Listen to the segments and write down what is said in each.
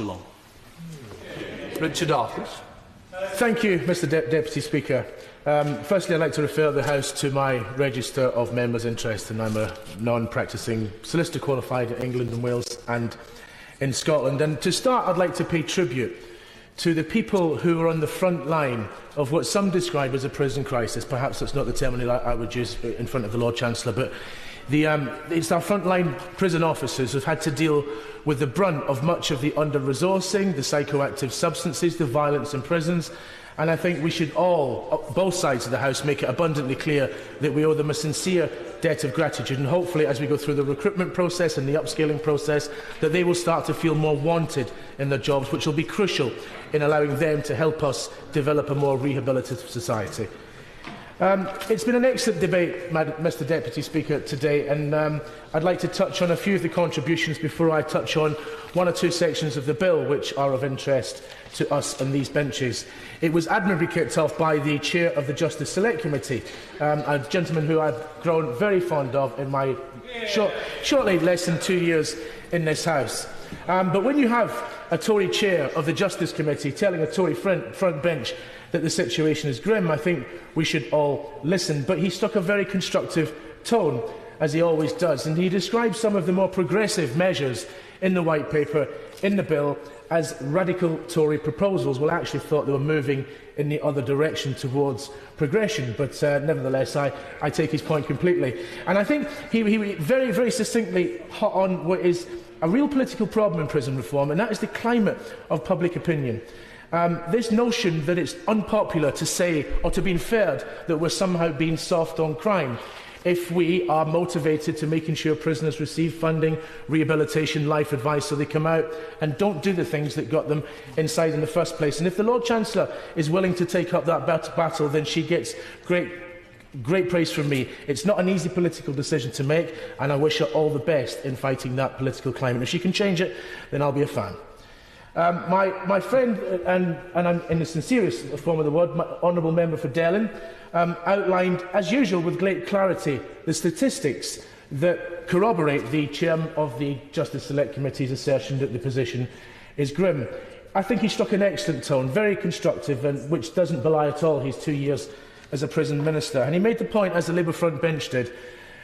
too long. Richard Arkless. Thank you, Mr Deputy Speaker. Firstly, I'd like to refer the House to my register of members' interest, and I'm a non-practising solicitor qualified in England and Wales and in Scotland. And to start, I'd like to pay tribute to the people who are on the front line of what some describe as a prison crisis. Perhaps that's not the terminology I would use in front of the Lord Chancellor, but it's our frontline prison officers who've had to deal with the brunt of much of the under-resourcing, the psychoactive substances, the violence in prisons. And I think we should all, both sides of the House, make it abundantly clear that we owe them a sincere debt of gratitude. And hopefully, as we go through the recruitment process and the upscaling process, that they will start to feel more wanted in their jobs, which will be crucial in allowing them to help us develop a more rehabilitative society. It's been an excellent debate, Mr Deputy Speaker, today, and I'd like to touch on a few of the contributions before I touch on one or two sections of the bill which are of interest to us on these benches. It was admirably kicked off by the Chair of the Justice Select Committee, a gentleman who I've grown very fond of in my shortly less than 2 years in this House. But when you have a Tory Chair of the Justice Committee telling a Tory front bench that the situation is grim, I think we should all listen. But he struck a very constructive tone, as he always does, and he described some of the more progressive measures in the White Paper, in the bill, as radical Tory proposals. Well, I actually thought they were moving in the other direction towards progression, but nevertheless, I take his point completely. And I think he very, very succinctly hit on what is a real political problem in prison reform, and that is the climate of public opinion. This notion that it's unpopular to say or to be inferred that we're somehow being soft on crime if we are motivated to making sure prisoners receive funding, rehabilitation, life advice so they come out and don't do the things that got them inside in the first place. And if the Lord Chancellor is willing to take up that battle, then she gets great praise from me. It's not an easy political decision to make, and I wish her all the best in fighting that political climate. If she can change it, then I'll be a fan. My friend, and I'm in the sincerest form of the word, my honourable member for Delyn, outlined, as usual with great clarity, the statistics that corroborate the chairman of the Justice Select Committee's assertion that the position is grim. I think he struck an excellent tone, very constructive, and which doesn't belie at all his 2 years as a prison minister. And he made the point, as the Labour front bench did,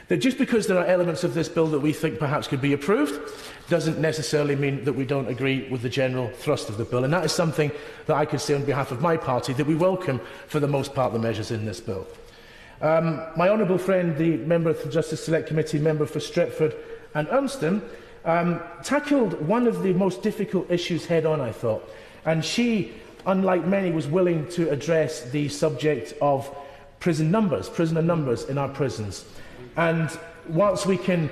that just because there are elements of this bill that we think perhaps could be approved doesn't necessarily mean that we don't agree with the general thrust of the bill. And that is something that I can say on behalf of my party, that we welcome, for the most part, the measures in this bill. My honourable friend, the member of the Justice Select Committee, member for Stretford and Urmston, tackled one of the most difficult issues head-on, I thought. And she, unlike many, was willing to address the subject of prisoner numbers in our prisons. And whilst we can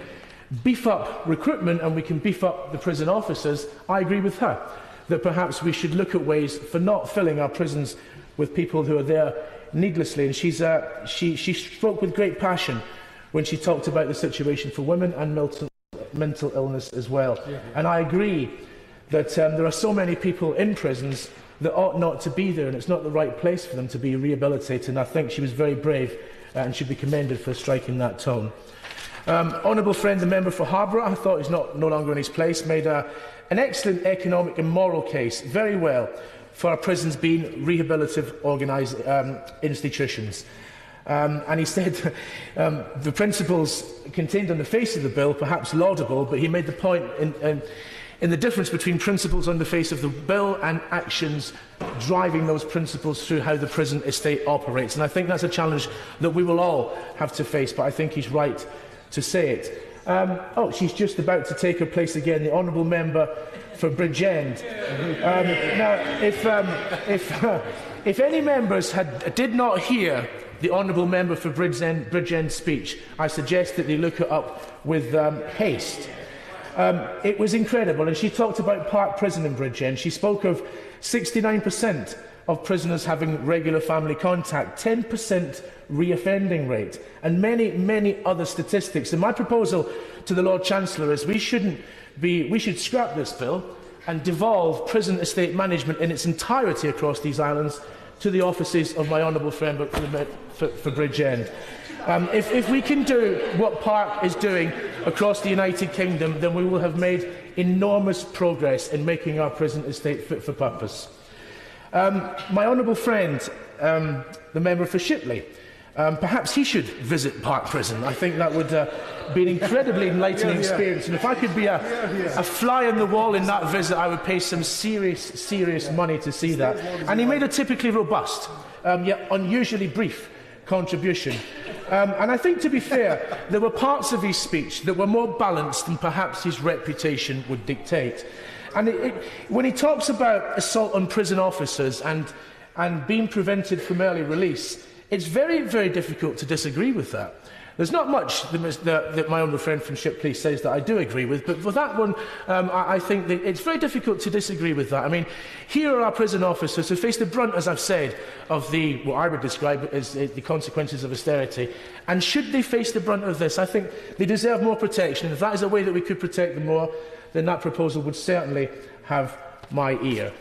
beef up recruitment and we can beef up the prison officers, I agree with her that perhaps we should look at ways for not filling our prisons with people who are there needlessly. And she spoke with great passion when she talked about the situation for women and mental illness as well. And I agree that there are so many people in prisons that ought not to be there, and it's not the right place for them to be rehabilitated. And I think she was very brave and should be commended for striking that tone. Honourable friend, the member for Harborough, I thought he's no longer in his place, made an excellent economic and moral case, very well, for our prisons being rehabilitative institutions. And he said the principles contained on the face of the bill, perhaps laudable, but he made the point in the difference between principles on the face of the bill and actions driving those principles through how the prison estate operates. And I think that's a challenge that we will all have to face, but I think he's right to say it. Oh, she's just about to take her place again, the honourable member for Bridgend. Now, if any members did not hear the honourable member for Bridgend's speech, I suggest that they look it up with haste. It was incredible, and she talked about Park Prison in Bridgend. She spoke of 69% of prisoners having regular family contact, 10% reoffending rate, and many, many other statistics. And my proposal to the Lord Chancellor is we should scrap this bill and devolve prison estate management in its entirety across these islands to the offices of my honourable friend for Bridgend. If we can do what Park is doing across the United Kingdom, then we will have made enormous progress in making our prison estate fit for purpose. My honourable friend, the member for Shipley, perhaps he should visit Park Prison. I think that would be an incredibly enlightening experience. And if I could be a fly on the wall in that visit, I would pay some serious money to see that. And he made a typically robust, yet unusually brief contribution. And I think, to be fair, there were parts of his speech that were more balanced than perhaps his reputation would dictate. And when he talks about assault on prison officers and being prevented from early release, it's very, very difficult to disagree with that. There's not much that my honourable friend from Shipley says that I do agree with, but for that one, I think that it's very difficult to disagree with that. I mean, here are our prison officers who face the brunt, as I've said, of what I would describe as the consequences of austerity. And should they face the brunt of this, I think they deserve more protection. And if that is a way that we could protect them more, then that proposal would certainly have my ear.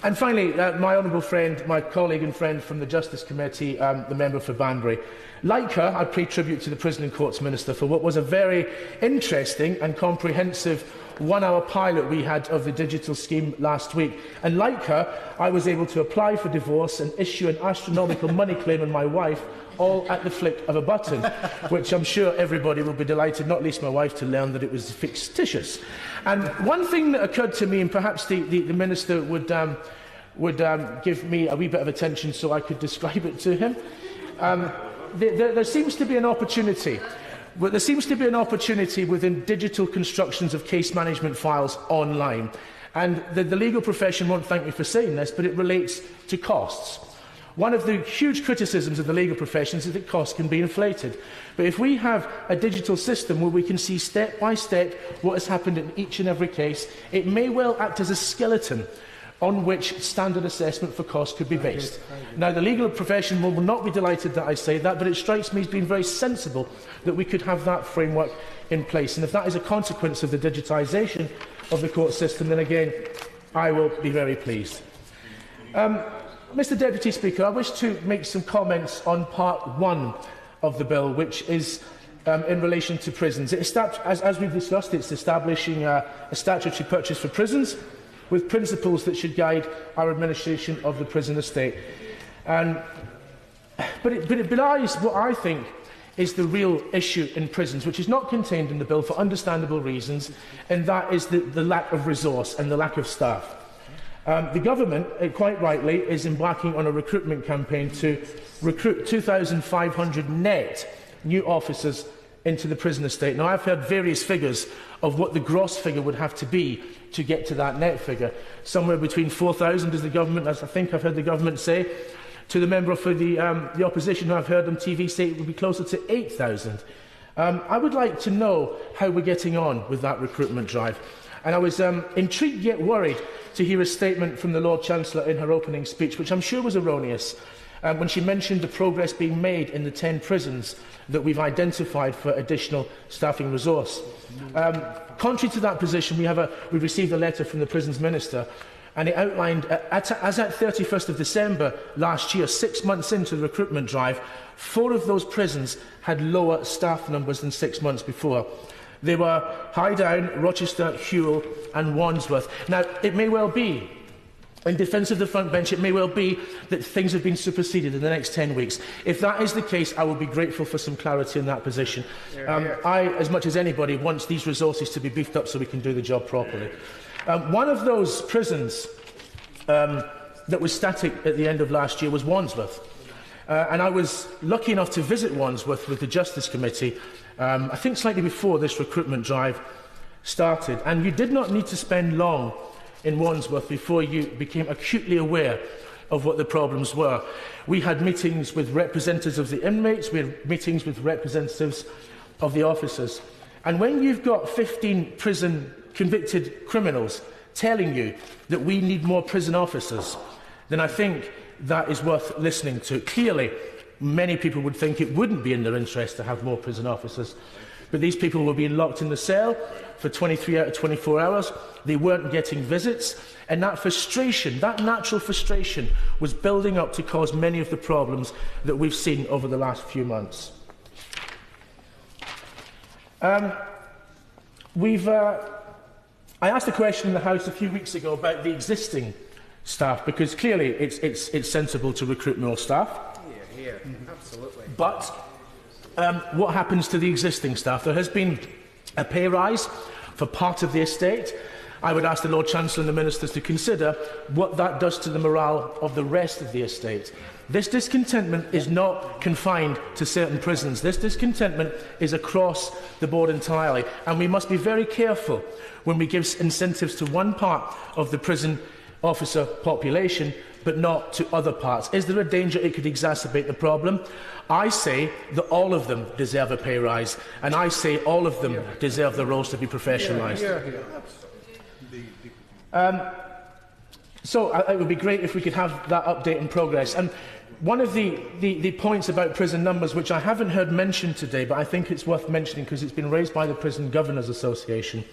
And finally, my honourable friend, my colleague and friend from the Justice Committee, the member for Banbury. Like her, I pay tribute to the Prison and Courts Minister for what was a very interesting and comprehensive one-hour pilot we had of the digital scheme last week. And like her, I was able to apply for divorce and issue an astronomical money claim on my wife, all at the flick of a button, which I'm sure everybody will be delighted, not least my wife, to learn that it was fictitious. And one thing that occurred to me, and perhaps the Minister would give me a wee bit of attention so I could describe it to him. There seems to be an opportunity. Well, there seems to be an opportunity within digital constructions of case management files online. And the legal profession won't thank me for saying this, but it relates to costs. One of the huge criticisms of the legal profession is that costs can be inflated. But if we have a digital system where we can see step by step what has happened in each and every case, it may well act as a skeleton on which standard assessment for cost could be based. Now, the legal profession will not be delighted that I say that, but it strikes me as being very sensible that we could have that framework in place. And if that is a consequence of the digitisation of the court system, then again, I will be very pleased. Mr Deputy Speaker, I wish to make some comments on Part 1 of the bill, which is in relation to prisons. As we've discussed, it's establishing a statutory purchase for prisons, with principles that should guide our administration of the prison estate. But it belies what I think is the real issue in prisons, which is not contained in the bill for understandable reasons, and that is the lack of resource and the lack of staff. The government, quite rightly, is embarking on a recruitment campaign to recruit 2,500 net new officers into the prison estate. Now, I've heard various figures of what the gross figure would have to be to get to that net figure. Somewhere between 4,000, as I think I've heard the government say. To the member for the opposition, who I've heard on TV say it would be closer to 8,000. I would like to know how we're getting on with that recruitment drive. And I was intrigued yet worried to hear a statement from the Lord Chancellor in her opening speech, which I'm sure was erroneous, when she mentioned the progress being made in the 10 prisons that we've identified for additional staffing resource. Contrary to that position, we received a letter from the Prisons Minister, and it outlined, as at 31st of December last year, 6 months into the recruitment drive, 4 of those prisons had lower staff numbers than 6 months before. They were Highdown, Rochester, Hewell and Wandsworth. Now, it may well be, in defence of the front bench, it may well be that things have been superseded in the next 10 weeks. If that is the case, I will be grateful for some clarity in that position. I, as much as anybody, want these resources to be beefed up so we can do the job properly. One of those prisons that was static at the end of last year was Wandsworth. And I was lucky enough to visit Wandsworth with the Justice Committee, I think slightly before this recruitment drive started. And you did not need to spend long in Wandsworth before you became acutely aware of what the problems were. We had meetings with representatives of the inmates, we had meetings with representatives of the officers. And when you've got 15 prison convicted criminals telling you that we need more prison officers, then I think that is worth listening to. Clearly, many people would think it wouldn't be in their interest to have more prison officers. But these people were being locked in the cell for 23 out of 24 hours. They weren't getting visits. And that frustration, that natural frustration, was building up to cause many of the problems that we've seen over the last few months. I asked a question in the House a few weeks ago about the existing staff, because clearly it's sensible to recruit more staff. Here, absolutely. But what happens to the existing staff? There has been a pay rise for part of the estate. I would ask the Lord Chancellor and the Ministers to consider what that does to the morale of the rest of the estate. This discontentment is not confined to certain prisons. This discontentment is across the board entirely, and we must be very careful when we give incentives to one part of the prison officer population but not to other parts. Is there a danger it could exacerbate the problem? I say that all of them deserve a pay rise, and I say all of them deserve their roles to be professionalised. So it would be great if we could have that update in progress. And one of the points about prison numbers, which I haven't heard mentioned today, but I think it's worth mentioning because it's been raised by the Prison Governors Association,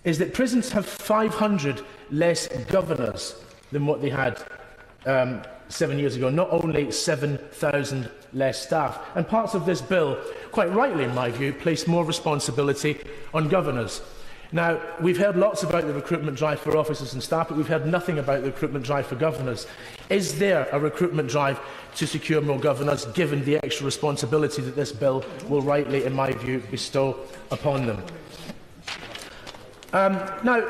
is that prisons have 500 less governors than what they had 7 years ago, not only 7,000 less staff. And parts of this bill, quite rightly in my view, place more responsibility on governors. Now, we've heard lots about the recruitment drive for officers and staff, but we've heard nothing about the recruitment drive for governors. Is there a recruitment drive to secure more governors, given the extra responsibility that this bill will rightly, in my view, bestow upon them? Now,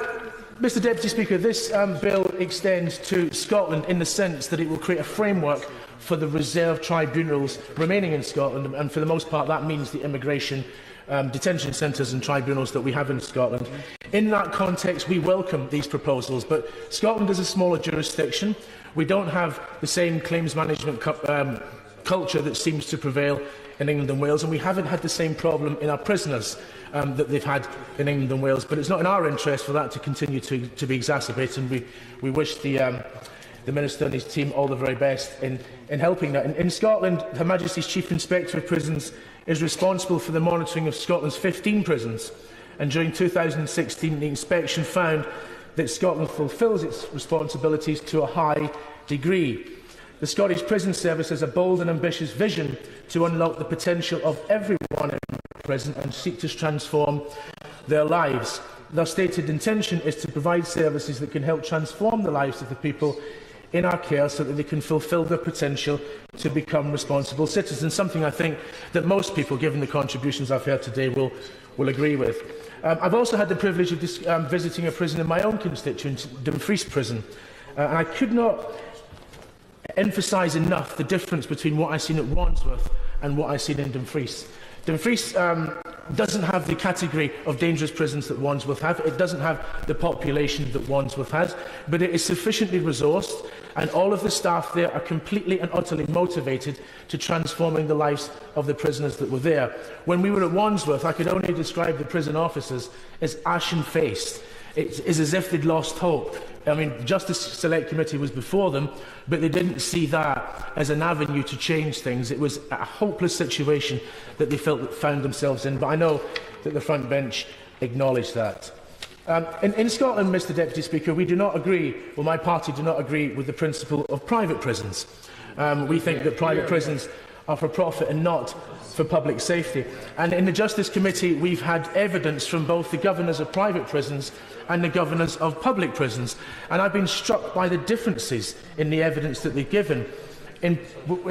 Mr Deputy Speaker, this bill extends to Scotland in the sense that it will create a framework for the reserve tribunals remaining in Scotland, and for the most part that means the immigration detention centres and tribunals that we have in Scotland. In that context, we welcome these proposals, but Scotland is a smaller jurisdiction. We don't have the same claims management culture that seems to prevail in England and Wales, and we haven't had the same problem in our prisoners that they've had in England and Wales. But it's not in our interest for that to continue to be exacerbated, and we wish the Minister and his team all the very best in helping that. In Scotland, Her Majesty's Chief Inspector of Prisons is responsible for the monitoring of Scotland's 15 prisons, and during 2016 the inspection found that Scotland fulfils its responsibilities to a high degree. The Scottish Prison Service has a bold and ambitious vision to unlock the potential of everyone in prison and seek to transform their lives. Their stated intention is to provide services that can help transform the lives of the people in our care so that they can fulfil their potential to become responsible citizens, something I think that most people, given the contributions I've heard today, will agree with. I've also had the privilege of visiting a prison in my own constituency, Dumfries Prison, and I could not emphasise enough the difference between what I've seen at Wandsworth and what I've seen in Dumfries. Dumfries doesn't have the category of dangerous prisons that Wandsworth have. It doesn't have the population that Wandsworth has, but it is sufficiently resourced, and all of the staff there are completely and utterly motivated to transforming the lives of the prisoners that were there. When we were at Wandsworth, I could only describe the prison officers as ashen-faced. It is as if they'd lost hope. I mean, Justice Select Committee was before them, but they didn't see that as an avenue to change things. It was a hopeless situation that they found themselves in, but I know that the front bench acknowledged that. In Scotland, Mr Deputy Speaker, we do not agree, well, my party do not agree with the principle of private prisons. We think that private prisons are for profit and not for public safety. And in the Justice Committee, we've had evidence from both the governors of private prisons and the governors of public prisons, and I've been struck by the differences in the evidence that they've given. In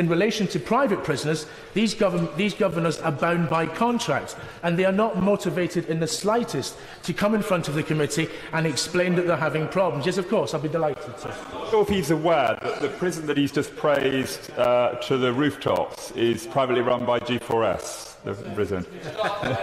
relation to private prisoners, these governors are bound by contract, and they are not motivated in the slightest to come in front of the committee and explain that they're having problems. Yes, of course, I'll be delighted to. I'm not sure if he's aware that the prison that he's just praised to the rooftops is privately run by G4S. The prison.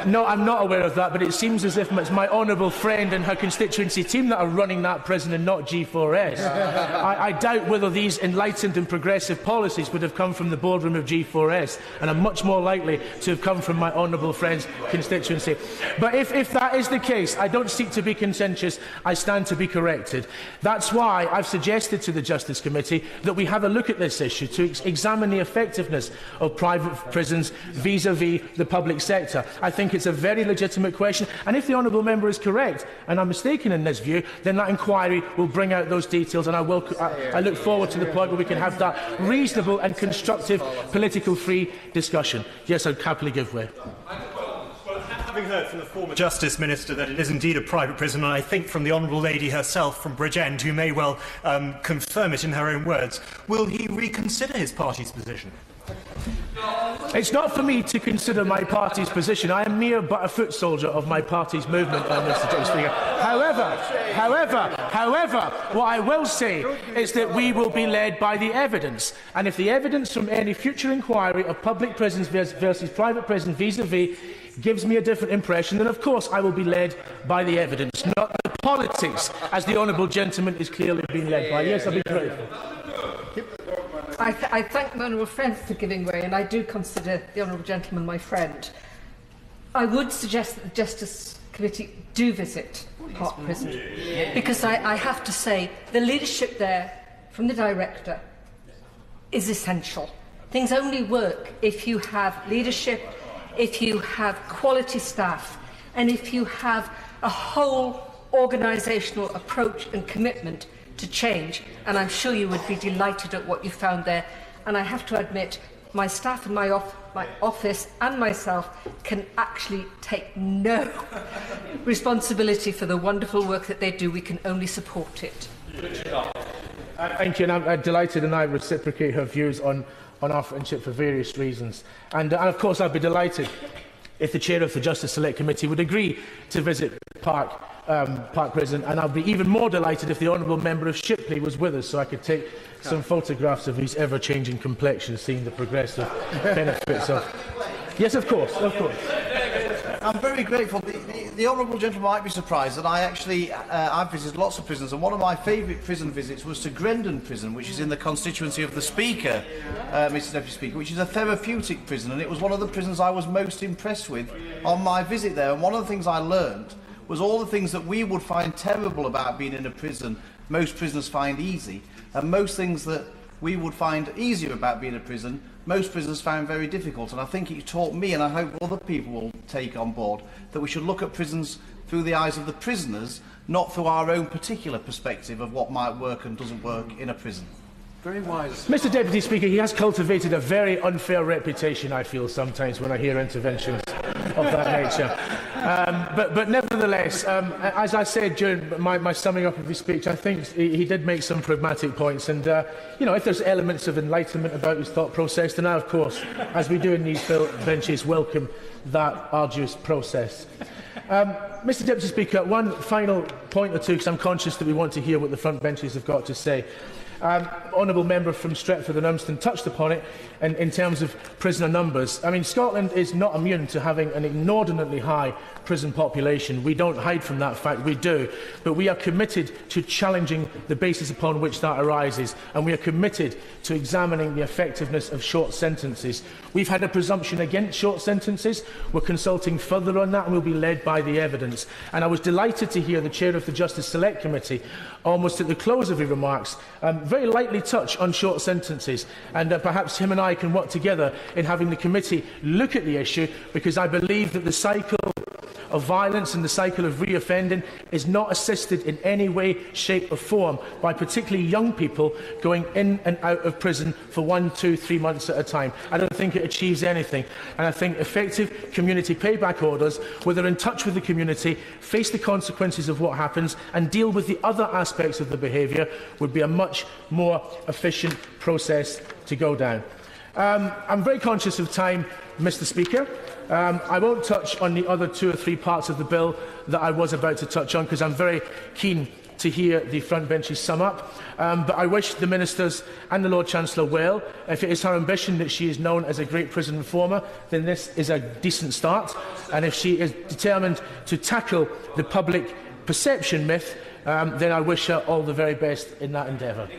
No, I'm not aware of that, but it seems as if it's my honourable friend and her constituency team that are running that prison and not G4S. I doubt whether these enlightened and progressive policies would have come from the boardroom of G4S, and are much more likely to have come from my honourable friend's constituency. But if that is the case, I don't seek to be contentious, I stand to be corrected. That's why I've suggested to the Justice Committee that we have a look at this issue to examine the effectiveness of private prisons vis-à-vis the public sector. I think it's a very legitimate question, and if the honourable member is correct, and I'm mistaken in this view, then that inquiry will bring out those details, and I look forward to the point where we can have that reasonable and constructive political free discussion. Yes, I'd happily give way. Having heard from the former Justice Minister that it is indeed a private prison, and I think from the Honourable Lady herself from Bridgend, who may well confirm it in her own words, will he reconsider his party's position? It's not for me to consider my party's position. I am mere but a foot soldier of my party's movement, Mr. Deputy Speaker. However, what I will say is that we will be led by the evidence. And if the evidence from any future inquiry of public prisons versus private prison vis-à-vis gives me a different impression, then of course I will be led by the evidence, not the politics, as the honourable gentleman is clearly being led by. Yes, I'll be grateful. I thank my honourable friend for giving way, and I do consider the honourable gentleman my friend. I would suggest that the Justice Committee do visit Park Prison, because I have to say the leadership there from the Director is essential. Things only work if you have leadership, if you have quality staff, and if you have a whole organisational approach and commitment to change, and I'm sure you would be delighted at what you found there. And I have to admit, my staff in my office and myself can actually take no responsibility for the wonderful work that they do. We can only support it. Thank you, and I'm delighted, and I reciprocate her views on our friendship for various reasons. And of course, I'd be delighted if the chair of the Justice Select Committee would agree to visit Park Prison, and I'd be even more delighted if the honourable member of Shipley was with us, so I could take some photographs of his ever-changing complexion, seeing the progressive benefits of... Yes, of course, of course. I'm very grateful. The honourable gentleman might be surprised that I've visited lots of prisons, and one of my favourite prison visits was to Grendon Prison, which is in the constituency of the Speaker, Mr Deputy Speaker, which is a therapeutic prison, and it was one of the prisons I was most impressed with on my visit there. And one of the things I learned was all the things that we would find terrible about being in a prison, most prisoners find easy, and most things that we would find easier about being in a prison, most prisoners found very difficult. And I think it taught me, and I hope other people will take on board, that we should look at prisons through the eyes of the prisoners, not through our own particular perspective of what might work and doesn't work in a prison. Very wise. Mr Deputy Speaker, he has cultivated a very unfair reputation, I feel, sometimes when I hear interventions of that nature. But nevertheless, as I said during my summing up of his speech, I think he did make some pragmatic points. And, you know, if there's elements of enlightenment about his thought process, then I, of course, as we do in these benches, welcome that arduous process. Mr Deputy Speaker, one final point or two, because I'm conscious that we want to hear what the front benches have got to say. Honourable member from Stretford and Urmston touched upon it in terms of prisoner numbers. I mean, Scotland is not immune to having an inordinately high prison population. We don't hide from that fact, we do. But we are committed to challenging the basis upon which that arises, and we are committed to examining the effectiveness of short sentences. We've had a presumption against short sentences. We're consulting further on that, and we'll be led by the evidence. And I was delighted to hear the chair of the Justice Select Committee, almost at the close of his remarks, very lightly touch on short sentences, and perhaps him and I can work together in having the committee look at the issue, because I believe that the cycle of violence and the cycle of reoffending is not assisted in any way, shape or form by particularly young people going in and out of prison for 1, 2, 3 months at a time. I don't think it achieves anything, and I think effective community payback orders, where they're in touch with the community, face the consequences of what happens and deal with the other aspects of the behaviour, would be a much more efficient process to go down. I'm very conscious of time, Mr Speaker. I won't touch on the other 2 or 3 parts of the bill that I was about to touch on, because I'm very keen to hear the front benches sum up. But I wish the Ministers and the Lord Chancellor well. If it is her ambition that she is known as a great prison reformer, then this is a decent start. And if she is determined to tackle the public perception myth, then I wish her all the very best in that endeavour.